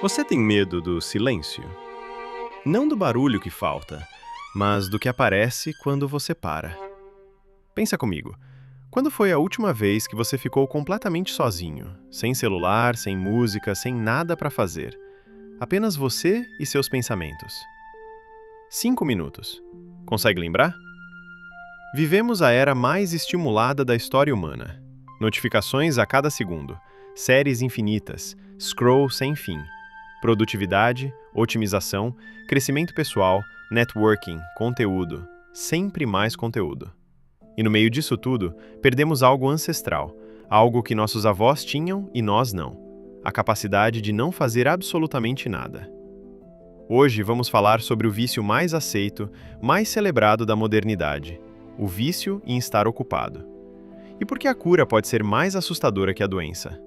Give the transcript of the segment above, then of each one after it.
Você tem medo do silêncio? Não do barulho que falta, mas do que aparece quando você para. Pensa comigo. Quando foi a última vez que você ficou completamente sozinho, sem celular, sem música, sem nada para fazer? Apenas você e seus pensamentos. 5 minutos. Consegue lembrar? Vivemos a era mais estimulada da história humana. Notificações a cada segundo, séries infinitas, scroll sem fim. Produtividade, otimização, crescimento pessoal, networking, conteúdo, sempre mais conteúdo. E no meio disso tudo, perdemos algo ancestral, algo que nossos avós tinham e nós não: a capacidade de não fazer absolutamente nada. Hoje vamos falar sobre o vício mais aceito, mais celebrado da modernidade: o vício em estar ocupado. E por que a cura pode ser mais assustadora que a doença?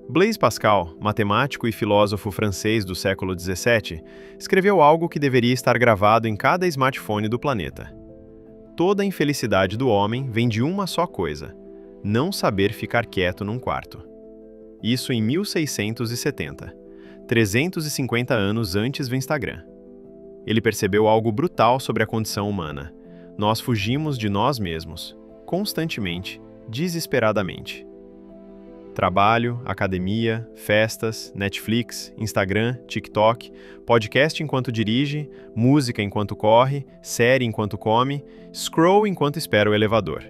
Blaise Pascal, matemático e filósofo francês do século XVII, escreveu algo que deveria estar gravado em cada smartphone do planeta. Toda a infelicidade do homem vem de uma só coisa: não saber ficar quieto num quarto. Isso em 1670, 350 anos antes do Instagram. Ele percebeu algo brutal sobre a condição humana. Nós fugimos de nós mesmos, constantemente, desesperadamente. Trabalho, academia, festas, Netflix, Instagram, TikTok, podcast enquanto dirige, música enquanto corre, série enquanto come, scroll enquanto espera o elevador.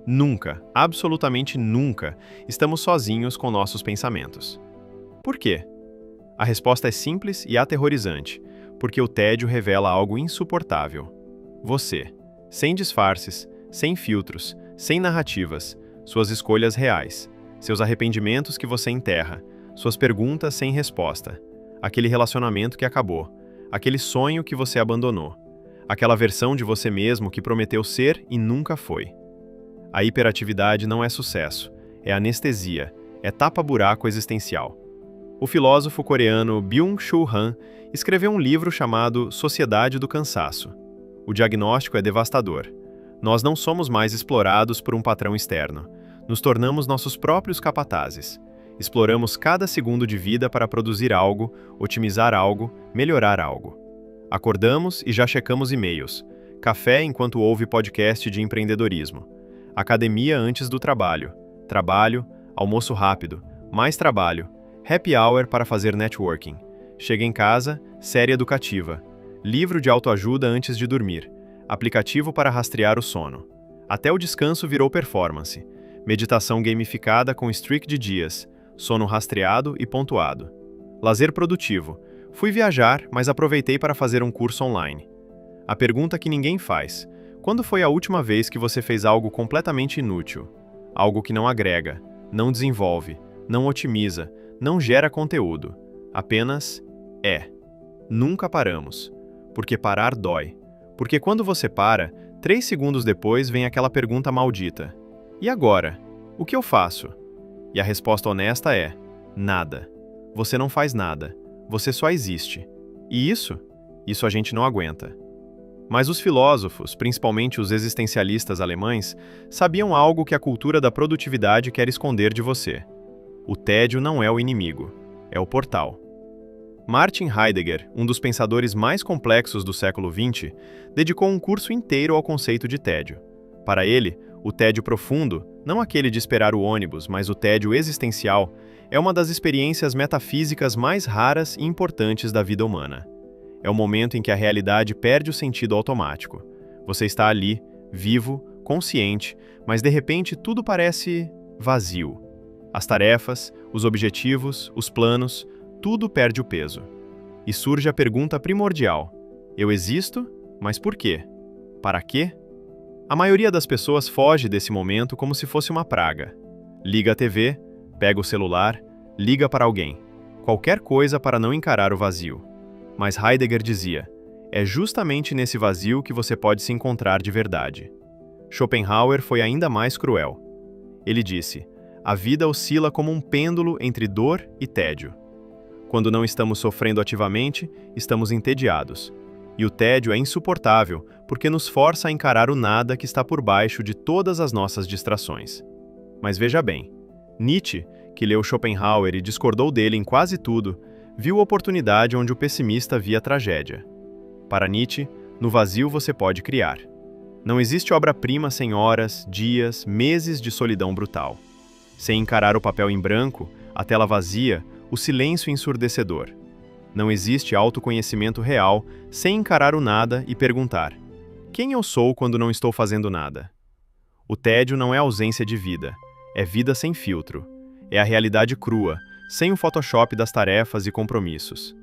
Nunca, absolutamente nunca, estamos sozinhos com nossos pensamentos. Por quê? A resposta é simples e aterrorizante, porque o tédio revela algo insuportável. Você, sem disfarces, sem filtros, sem narrativas, suas escolhas reais, seus arrependimentos que você enterra, suas perguntas sem resposta, aquele relacionamento que acabou, aquele sonho que você abandonou, aquela versão de você mesmo que prometeu ser e nunca foi. A hiperatividade não é sucesso, é anestesia, é tapa-buraco existencial. O filósofo coreano Byung-Chul Han escreveu um livro chamado Sociedade do Cansaço. O diagnóstico é devastador. Nós não somos mais explorados por um patrão externo. Nos tornamos nossos próprios capatazes. Exploramos cada segundo de vida para produzir algo, otimizar algo, melhorar algo. Acordamos e já checamos e-mails. Café enquanto ouve podcast de empreendedorismo. Academia antes do trabalho. Trabalho, almoço rápido, mais trabalho. Happy hour para fazer networking. Chega em casa, série educativa. Livro de autoajuda antes de dormir. Aplicativo para rastrear o sono. Até o descanso virou performance. Meditação gamificada com streak de dias, sono rastreado e pontuado. Lazer produtivo. Fui viajar, mas aproveitei para fazer um curso online. A pergunta que ninguém faz: quando foi a última vez que você fez algo completamente inútil? Algo que não agrega, não desenvolve, não otimiza, não gera conteúdo. Apenas é. Nunca paramos. Porque parar dói. Porque quando você para, 3 segundos depois vem aquela pergunta maldita: e agora? O que eu faço? E a resposta honesta é: nada. Você não faz nada. Você só existe. E isso a gente não aguenta. Mas os filósofos, principalmente os existencialistas alemães, sabiam algo que a cultura da produtividade quer esconder de você. O tédio não é o inimigo, é o portal. Martin Heidegger, um dos pensadores mais complexos do século XX, dedicou um curso inteiro ao conceito de tédio. Para ele, o tédio profundo, não aquele de esperar o ônibus, mas o tédio existencial, é uma das experiências metafísicas mais raras e importantes da vida humana. É o momento em que a realidade perde o sentido automático. Você está ali, vivo, consciente, mas de repente tudo parece vazio. As tarefas, os objetivos, os planos, tudo perde o peso. E surge a pergunta primordial: eu existo? Mas por quê? Para quê? A maioria das pessoas foge desse momento como se fosse uma praga. Liga a TV, pega o celular, liga para alguém. Qualquer coisa para não encarar o vazio. Mas Heidegger dizia: é justamente nesse vazio que você pode se encontrar de verdade. Schopenhauer foi ainda mais cruel. Ele disse: a vida oscila como um pêndulo entre dor e tédio. Quando não estamos sofrendo ativamente, estamos entediados. E o tédio é insuportável porque nos força a encarar o nada que está por baixo de todas as nossas distrações. Mas veja bem, Nietzsche, que leu Schopenhauer e discordou dele em quase tudo, Viu oportunidade onde o pessimista via tragédia. Para Nietzsche, no vazio você pode criar. Não existe obra-prima sem horas, dias, meses de solidão brutal. Sem encarar o papel em branco, a tela vazia, o silêncio ensurdecedor. Não existe autoconhecimento real sem encarar o nada e perguntar: quem eu sou quando não estou fazendo nada? O tédio não é ausência de vida, é vida sem filtro. É a realidade crua, sem o Photoshop das tarefas e compromissos.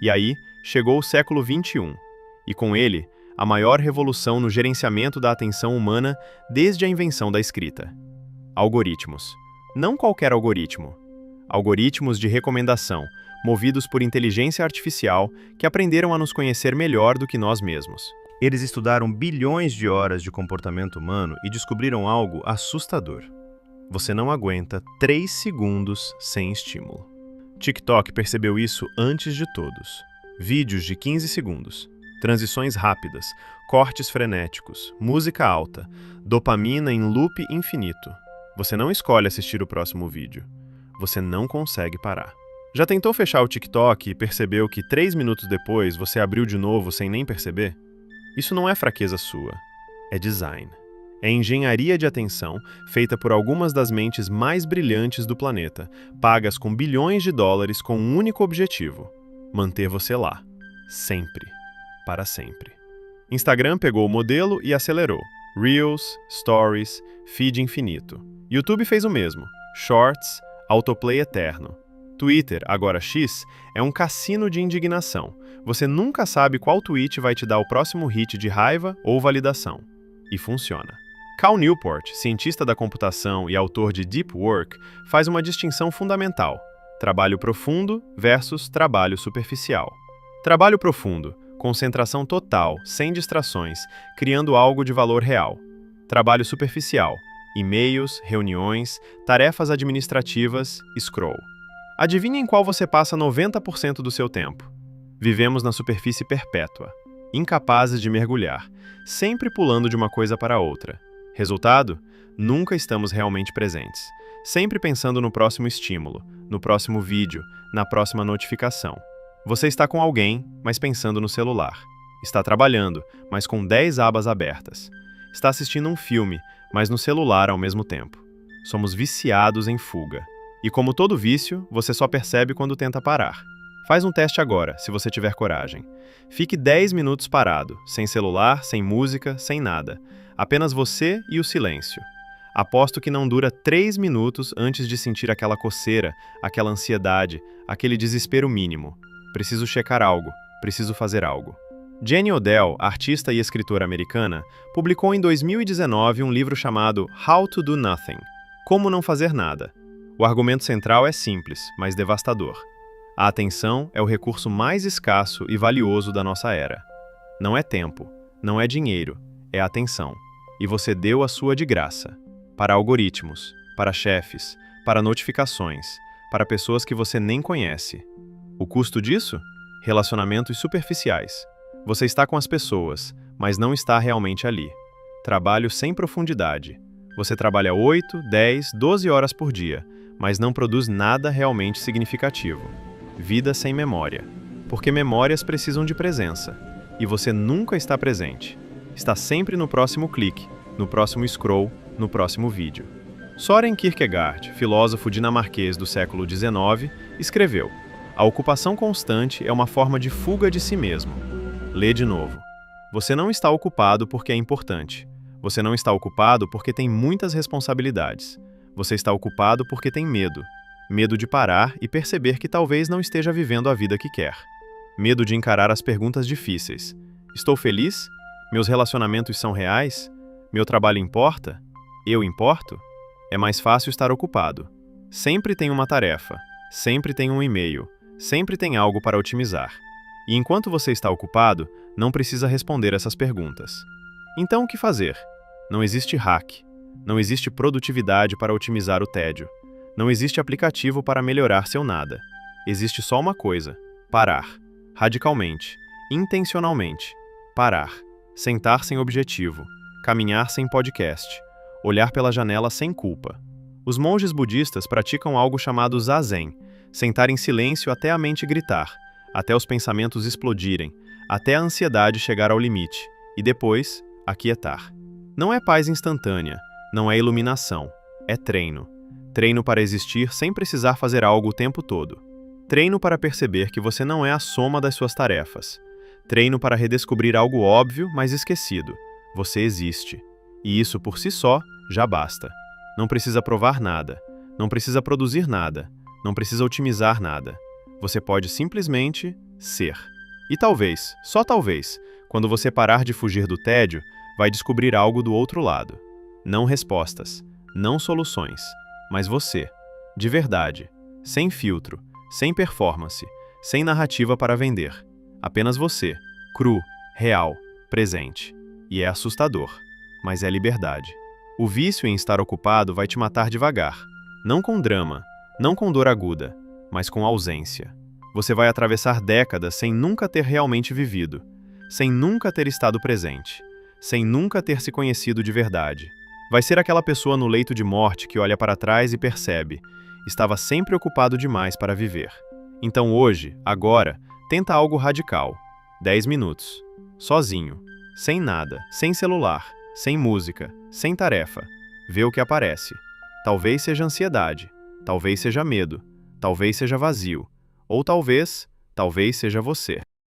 E aí, chegou o século XXI, e com ele, a maior revolução no gerenciamento da atenção humana desde a invenção da escrita. Algoritmos. Não qualquer algoritmo. Algoritmos de recomendação, movidos por inteligência artificial, que aprenderam a nos conhecer melhor do que nós mesmos. Eles estudaram bilhões de horas de comportamento humano e descobriram algo assustador. Você não aguenta 3 segundos sem estímulo. TikTok percebeu isso antes de todos. Vídeos de 15 segundos, transições rápidas, cortes frenéticos, música alta, dopamina em loop infinito. Você não escolhe assistir o próximo vídeo. Você não consegue parar. Já tentou fechar o TikTok e percebeu que 3 minutos depois você abriu de novo sem nem perceber? Isso não é fraqueza sua, é design. É engenharia de atenção feita por algumas das mentes mais brilhantes do planeta, pagas com bilhões de dólares com um único objetivo: manter você lá. Sempre. Para sempre. Instagram pegou o modelo e acelerou. Reels, Stories, feed infinito. YouTube fez o mesmo. Shorts, autoplay eterno. Twitter, agora X, é um cassino de indignação. Você nunca sabe qual tweet vai te dar o próximo hit de raiva ou validação. E funciona. Cal Newport, cientista da computação e autor de Deep Work, faz uma distinção fundamental: trabalho profundo versus trabalho superficial. Trabalho profundo, concentração total, sem distrações, criando algo de valor real. Trabalho superficial, e-mails, reuniões, tarefas administrativas, scroll. Adivinha em qual você passa 90% do seu tempo? Vivemos na superfície perpétua, incapazes de mergulhar, sempre pulando de uma coisa para outra. Resultado? Nunca estamos realmente presentes, sempre pensando no próximo estímulo, no próximo vídeo, na próxima notificação. Você está com alguém, mas pensando no celular. Está trabalhando, mas com 10 abas abertas. Está assistindo um filme, mas no celular ao mesmo tempo. Somos viciados em fuga. E como todo vício, você só percebe quando tenta parar. Faz um teste agora, se você tiver coragem. Fique 10 minutos parado, sem celular, sem música, sem nada. Apenas você e o silêncio. Aposto que não dura 3 minutos antes de sentir aquela coceira, aquela ansiedade, aquele desespero mínimo. Preciso checar algo, preciso fazer algo. Jenny Odell, artista e escritora americana, publicou em 2019 um livro chamado How to Do Nothing, Como Não Fazer Nada. O argumento central é simples, mas devastador. A atenção é o recurso mais escasso e valioso da nossa era. Não é tempo, não é dinheiro, é atenção. E você deu a sua de graça. Para algoritmos, para chefes, para notificações, para pessoas que você nem conhece. O custo disso? Relacionamentos superficiais. Você está com as pessoas, mas não está realmente ali. Trabalho sem profundidade. Você trabalha 8, 10, 12 horas por dia, mas não produz nada realmente significativo. Vida sem memória. Porque memórias precisam de presença. E você nunca está presente. Está sempre no próximo clique, no próximo scroll, no próximo vídeo. Søren Kierkegaard, filósofo dinamarquês do século XIX, escreveu: a ocupação constante é uma forma de fuga de si mesmo. Lê de novo. Você não está ocupado porque é importante. Você não está ocupado porque tem muitas responsabilidades. Você está ocupado porque tem medo. Medo de parar e perceber que talvez não esteja vivendo a vida que quer. Medo de encarar as perguntas difíceis. Estou feliz? Meus relacionamentos são reais? Meu trabalho importa? Eu importo? É mais fácil estar ocupado. Sempre tem uma tarefa. Sempre tem um e-mail. Sempre tem algo para otimizar. E enquanto você está ocupado, não precisa responder essas perguntas. Então, o que fazer? Não existe hack. Não existe produtividade para otimizar o tédio. Não existe aplicativo para melhorar seu nada. Existe só uma coisa: parar. Radicalmente. Intencionalmente. Parar. Sentar sem objetivo. Caminhar sem podcast. Olhar pela janela sem culpa. Os monges budistas praticam algo chamado zazen. Sentar em silêncio até a mente gritar, até os pensamentos explodirem, até a ansiedade chegar ao limite, e depois, aquietar. Não é paz instantânea, não é iluminação, é treino. Treino para existir sem precisar fazer algo o tempo todo. Treino para perceber que você não é a soma das suas tarefas. Treino para redescobrir algo óbvio, mas esquecido. Você existe. E isso por si só já basta. Não precisa provar nada. Não precisa produzir nada. Não precisa otimizar nada. Você pode simplesmente ser. E talvez, só talvez, quando você parar de fugir do tédio, vai descobrir algo do outro lado. Não respostas, não soluções, mas você, de verdade, sem filtro, sem performance, sem narrativa para vender. Apenas você, cru, real, presente. E é assustador, mas é liberdade. O vício em estar ocupado vai te matar devagar. Não com drama, não com dor aguda, mas com ausência. Você vai atravessar décadas sem nunca ter realmente vivido, sem nunca ter estado presente, sem nunca ter se conhecido de verdade. Vai ser aquela pessoa no leito de morte que olha para trás e percebe: estava sempre ocupado demais para viver. Então hoje, agora, tenta algo radical. 10 minutos. Sozinho. Sem nada. Sem celular. Sem música. Sem tarefa. Vê o que aparece. Talvez seja ansiedade. Talvez seja medo. Talvez seja vazio. Ou talvez seja você.